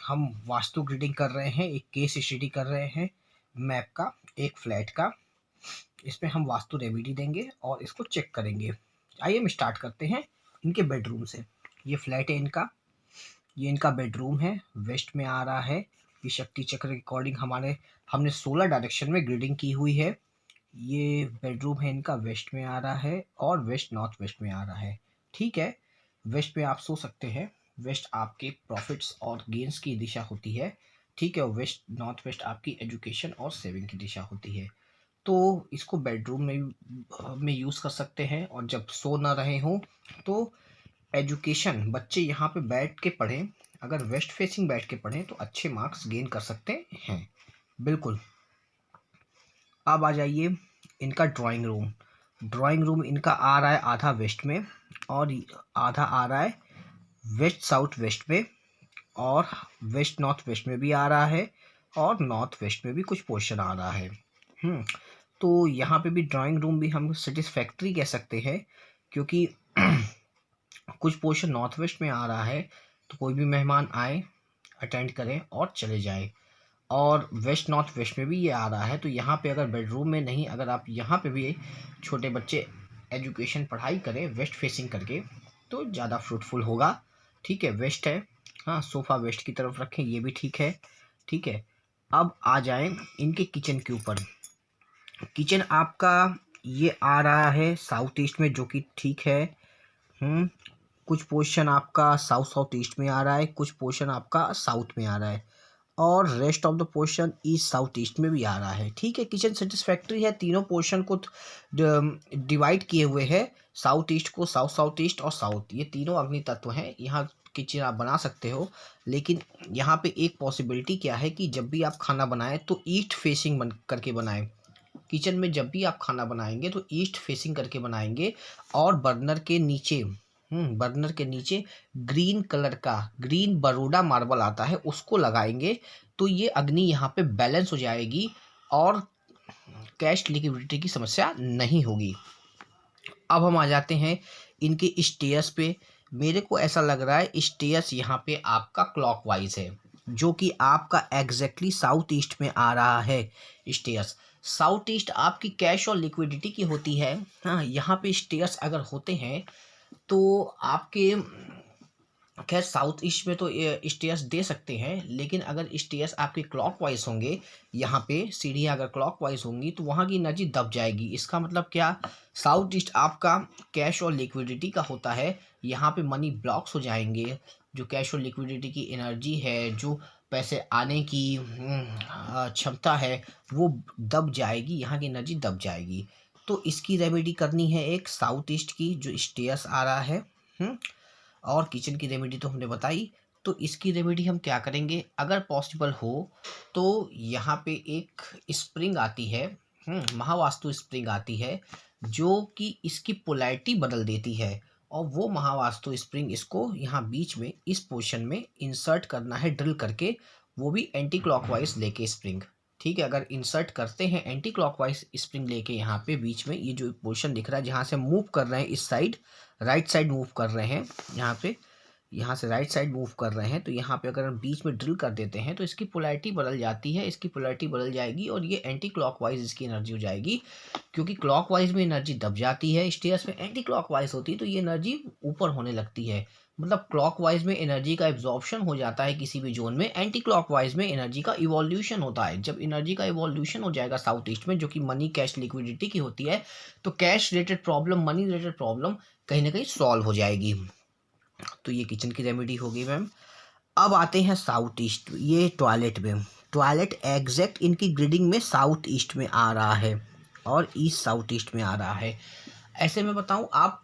हम वास्तु ग्रिडिंग कर रहे हैं, एक केस स्टडी कर रहे हैं मैप का, एक फ्लैट का। इसमें हम वास्तु रेमेडी देंगे और इसको चेक करेंगे। आइए हम स्टार्ट करते हैं इनके बेडरूम से। ये फ्लैट है इनका, ये इनका बेडरूम है, वेस्ट में आ रहा है। ये शक्ति चक्र के अकॉर्डिंग हमने 16 डायरेक्शन में ग्रिडिंग की हुई है। ये बेडरूम है इनका, वेस्ट में आ रहा है और वेस्ट नॉर्थ वेस्ट में आ रहा है। ठीक है, वेस्ट में आप सो सकते हैं। वेस्ट आपके प्रॉफिट्स और गेंस की दिशा होती है। ठीक है, और वेस्ट नॉर्थ वेस्ट आपकी एजुकेशन और सेविंग की दिशा होती है। तो इसको बेडरूम में यूज़ कर सकते हैं। और जब सो ना रहे हों तो एजुकेशन, बच्चे यहाँ पे बैठ के पढ़ें, अगर वेस्ट फेसिंग बैठ के पढ़ें तो अच्छे मार्क्स गेन कर सकते हैं। बिल्कुल। अब आ जाइए इनका ड्राइंग रूम। ड्राइंग रूम इनका आ रहा है आधा वेस्ट में और आधा आ रहा है वेस्ट साउथ वेस्ट में, और वेस्ट नॉर्थ वेस्ट में भी आ रहा है और नॉर्थ वेस्ट में भी कुछ पोर्शन आ रहा है। तो यहाँ पे भी ड्राइंग रूम भी हम सेटिस्फैक्ट्री कह सकते हैं, क्योंकि कुछ पोर्शन नॉर्थ वेस्ट में आ रहा है तो कोई भी मेहमान आए, अटेंड करें और चले जाए। और वेस्ट नॉर्थ वेस्ट में भी ये आ रहा है, तो यहाँ पे अगर बेडरूम में नहीं, अगर आप यहाँ पे भी छोटे बच्चे एजुकेशन पढ़ाई करें वेस्ट फेसिंग करके तो ज़्यादा फ्रूटफुल होगा। ठीक है, वेस्ट है, हाँ, सोफ़ा वेस्ट की तरफ रखें, ये भी ठीक है। ठीक है, अब आ जाएं इनके किचन के ऊपर। किचन आपका ये आ रहा है साउथ ईस्ट में, जो कि ठीक है। कुछ पोर्शन आपका साउथ साउथ ईस्ट में आ रहा है, कुछ पोर्शन आपका साउथ में आ रहा है और rest of the portion east south east में भी आ रहा है। ठीक है, किचन सेटिस्फैक्ट्री है। तीनों पोर्शन को डिवाइड किए हुए है, साउथ ईस्ट को साउथ साउथ ईस्ट और साउथ, ये तीनों अग्नि तत्व हैं। यहाँ किचन आप बना सकते हो, लेकिन यहाँ पे एक पॉसिबिलिटी क्या है कि जब भी आप खाना बनाएं तो ईस्ट फेसिंग करके बनाएं। किचन में जब भी आप खाना बनाएंगे तो ईस्ट फेसिंग करके बनाएंगे और बर्नर के नीचे ग्रीन कलर का, ग्रीन बरोडा मार्बल आता है, उसको लगाएंगे तो ये अग्नि यहाँ पे बैलेंस हो जाएगी और कैश लिक्विडिटी की समस्या नहीं होगी। अब हम आ जाते हैं इनके स्टेयर्स पे। मेरे को ऐसा लग रहा है स्टेयर्स यहाँ पे आपका क्लॉकवाइज है, जो कि आपका एग्जैक्टली साउथ ईस्ट में आ रहा है। स्टेयर्स साउथ ईस्ट आपकी कैश और लिक्विडिटी की होती है। हाँ, यहाँ पे स्टेयर्स अगर होते हैं तो आपके, खैर साउथ ईस्ट में तो स्टेयर्स दे सकते हैं, लेकिन अगर स्टेयर्स आपके क्लॉकवाइज होंगे, यहाँ पे सीढ़ियाँ अगर क्लॉकवाइज होंगी तो वहाँ की एनर्जी दब जाएगी। इसका मतलब क्या, साउथ ईस्ट आपका कैश और लिक्विडिटी का होता है, यहाँ पे मनी ब्लॉक्स हो जाएंगे। जो कैश और लिक्विडिटी की एनर्जी है, जो पैसे आने की क्षमता है, वो दब जाएगी, यहाँ की एनर्जी दब जाएगी। तो इसकी रेमेडी करनी है एक साउथ ईस्ट की, जो स्टेयर्स आ रहा है। और किचन की रेमेडी तो हमने बताई। तो इसकी रेमेडी हम क्या करेंगे, अगर पॉसिबल हो तो यहाँ पे एक स्प्रिंग आती है, महावास्तु स्प्रिंग आती है, जो कि इसकी पोलैरिटी बदल देती है। और वो महावास्तु स्प्रिंग इसको यहाँ बीच में इस पोर्शन में इंसर्ट करना है ड्रिल करके, वो भी एंटी क्लॉकवाइज लेके स्प्रिंग। ठीक है, अगर इंसर्ट करते हैं एंटी क्लॉकवाइज स्प्रिंग लेके यहाँ पे बीच में, ये जो पोर्शन दिख रहा है जहाँ से मूव कर रहे हैं, इस साइड राइट साइड मूव कर रहे हैं, यहाँ पे, यहाँ से राइट साइड मूव कर रहे हैं, तो यहाँ पे अगर हम बीच में ड्रिल कर देते हैं तो इसकी पोलैरिटी बदल जाती है, इसकी पोलैरिटी बदल जाएगी और ये एंटी क्लॉकवाइज इसकी एनर्जी हो जाएगी। क्योंकि क्लॉकवाइज में एनर्जी दब जाती है, स्टेयर्स में एंटी क्लॉकवाइज होती है, तो ये एनर्जी ऊपर होने लगती है। मतलब क्लॉकवाइज में एनर्जी का एब्जॉर्प्शन हो जाता है किसी भी जोन में, एंटी क्लॉकवाइज में एनर्जी का इवोल्यूशन होता है। जब एनर्जी का इवोल्यूशन हो जाएगा साउथ ईस्ट में, जो कि मनी कैश लिक्विडिटी की होती है, तो cash related problem, money related problem कहीं ना कहीं सॉल्व हो जाएगी। तो ये किचन की रेमेडी होगी मैम। अब आते हैं साउथ ईस्ट, ये टॉयलेट में। टॉयलेट एग्जैक्ट इनकी ग्रिडिंग में साउथ ईस्ट में आ रहा है और ईस्ट साउथ ईस्ट में आ रहा है। ऐसे में बताऊं, आप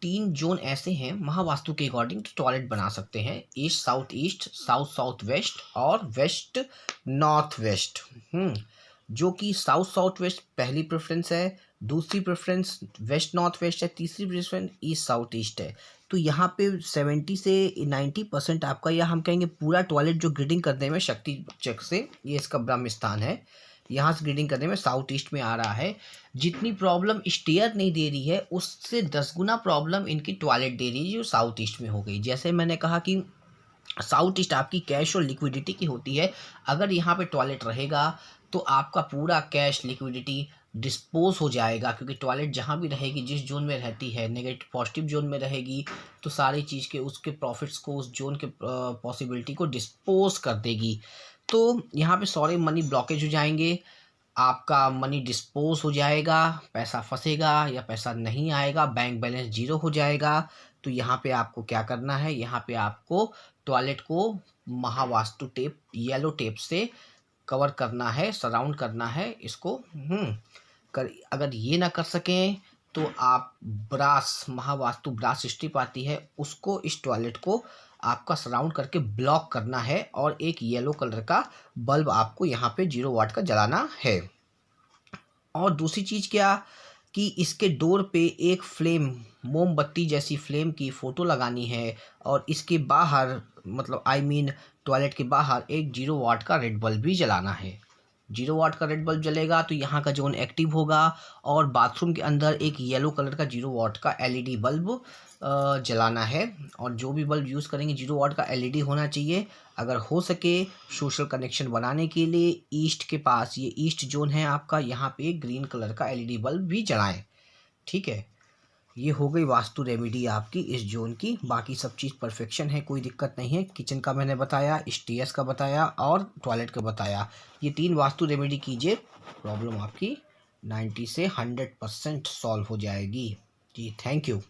3 जोन ऐसे हैं महावास्तु के अकॉर्डिंग तो टॉयलेट बना सकते हैं, east south east, south south west और वेस्ट नॉर्थ वेस्ट। जो कि साउथ साउथ वेस्ट पहली प्रेफरेंस है, दूसरी प्रेफरेंस वेस्ट नॉर्थ वेस्ट है, तीसरी प्रेफरेंस ईस्ट साउथ ईस्ट है। तो यहाँ पे 70 से 90% आपका, या हम कहेंगे पूरा टॉयलेट जो ग्रिडिंग करने में शक्ति चक्र से, ये इसका ब्रह्म स्थान है, यहाँ से ग्रिडिंग करने में साउथ ईस्ट में आ रहा है। जितनी प्रॉब्लम स्टेयर नहीं दे रही है उससे 10 गुना प्रॉब्लम इनकी टॉयलेट दे रही है, जो साउथ ईस्ट में हो गई। जैसे मैंने कहा कि साउथ ईस्ट आपकी कैश और लिक्विडिटी की होती है। अगर यहाँ पे टॉयलेट रहेगा तो आपका पूरा कैश लिक्विडिटी डिस्पोज हो जाएगा, क्योंकि टॉयलेट जहाँ भी रहेगी, जिस जोन में रहती है, नेगेटिव पॉजिटिव जोन में रहेगी, तो सारी चीज़ के उसके प्रॉफिट्स को, उस जोन के पॉसिबिलिटी को डिस्पोज कर देगी। तो यहाँ पे सारे मनी ब्लॉकेज हो जाएंगे, आपका मनी डिस्पोज हो जाएगा, पैसा फंसेगा या पैसा नहीं आएगा, बैंक बैलेंस जीरो हो जाएगा। तो यहाँ पे आपको क्या करना है, यहाँ पे आपको टॉयलेट को महावास्तु टेप, येलो टेप से कवर करना है, सराउंड करना है इसको। अगर ये ना कर सकें तो आप ब्रास, महावास्तु ब्रास स्ट्रिप आती है, उसको, इस टॉयलेट को आपका सराउंड करके ब्लॉक करना है, और एक येलो कलर का बल्ब आपको यहाँ पे 0 वाट का जलाना है। और दूसरी चीज़ क्या, कि इसके डोर पे एक फ्लेम, मोमबत्ती जैसी फ्लेम की फ़ोटो लगानी है, और इसके बाहर, मतलब टॉयलेट के बाहर एक 0 वाट का रेड बल्ब भी जलाना है। 0 वाट का रेड बल्ब जलेगा तो यहाँ का जोन एक्टिव होगा, और बाथरूम के अंदर एक येलो कलर का 0 वाट का एलईडी बल्ब जलाना है। और जो भी बल्ब यूज़ करेंगे 0 वाट का एलईडी होना चाहिए। अगर हो सके सोशल कनेक्शन बनाने के लिए ईस्ट के पास, ये ईस्ट जोन है आपका, यहाँ पे ग्रीन कलर का एलईडी बल्ब भी जलाएं। ठीक है, ये हो गई वास्तु रेमेडी आपकी इस जोन की। बाकी सब चीज़ परफेक्शन है, कोई दिक्कत नहीं है। किचन का मैंने बताया, स्टेयर्स का बताया और टॉयलेट का बताया। ये 3 वास्तु रेमेडी कीजिए, प्रॉब्लम आपकी 90 से 100% सॉल्व हो जाएगी। जी थैंक यू।